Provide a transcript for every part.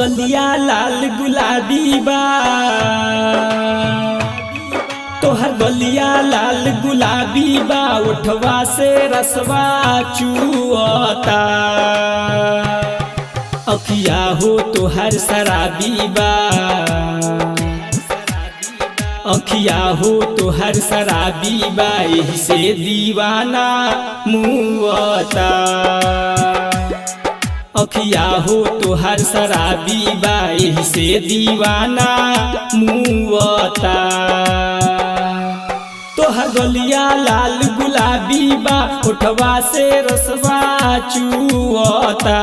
गलिया लाल गुलाबी बा, तोहर गलिया लाल गुलाबी बा, उठवा से रसवा चुअता। अखिया हो तोहर शराबी बा, अखिया हो तोहर शराबी बा, यही से दीवाना मुअता। अखिया हो तोहर शराबी बा, यही से दीवाना मुअता। तोहर गलिया लाल गुलाबी बा, उठवा से रसवा चुअता।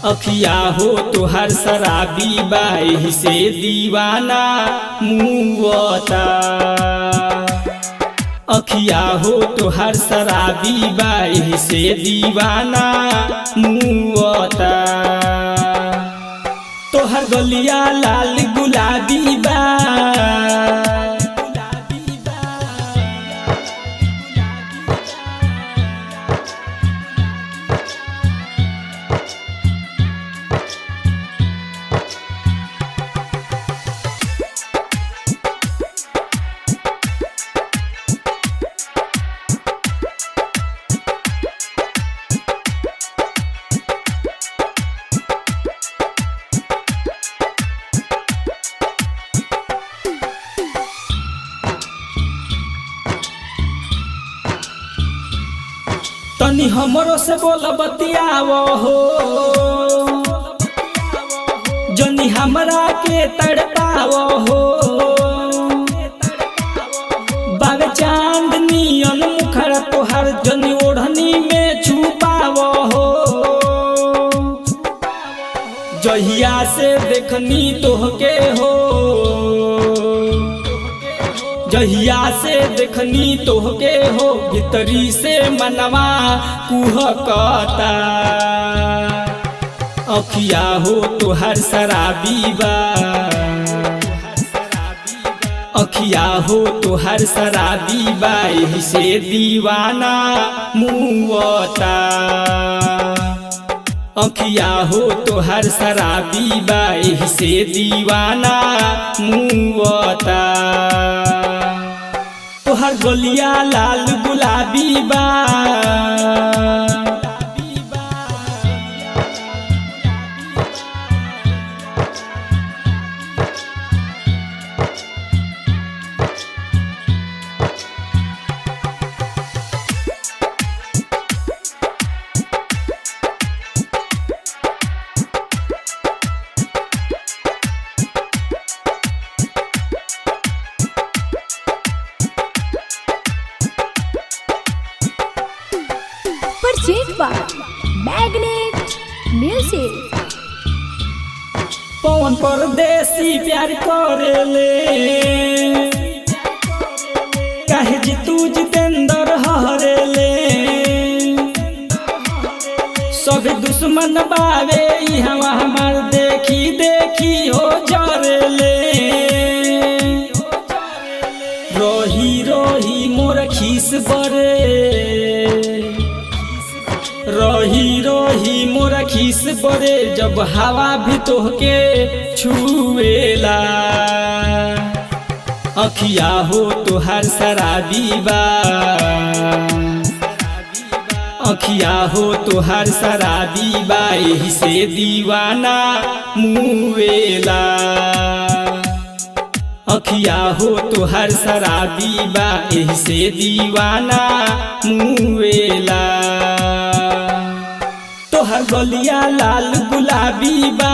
अखिया हो तोहर शराबी बा, यही से दीवाना मुअता। अखिया हो तोहर शराबी बा, यही से दीवाना मुअता। तोहर गलिया लाल गुलाबी बा, तनी हमरो से बोल बतियावो हो, जनी हमरा के तड़पावो हो। बाग चांदनी मुखर तोहर, जनी ओढ़नी में छुपावो हो। जहिया से देखनी तोहके हो, जहिया से देखनी तोहके हो, भीतरी से मनवा कुहकता। अखिया हो तोहर शराबी बा, अखिया हो तोहर शराबी बा, यही से दीवाना मुअता। अखिया हो तोहर शराबी बा, यही से दीवाना मुअता। तोहर गलिया लाल गुलाबी बा, परचेज बाय मैग्नेट म्यूजिक। पवन परदेसी प्यार करेले, काहे जीतू जितेंद्र हरेले। सब दुश्मन बावे इहवा हमार, देखी देखी हो जरेले। रोही रोही मोर खीस बरे, रोही रोही मोरा खीस बरे, जब हवा भी तोहके छुएला। अखिया हो तोहर शराबी बा, अखिया हो तोहर शराबी बा, यही से दीवाना मुएला। अखिया हो तोहर शराबी बा, यही से दीवाना मुएला। तोहर गलिया लाल गुलाबी बा।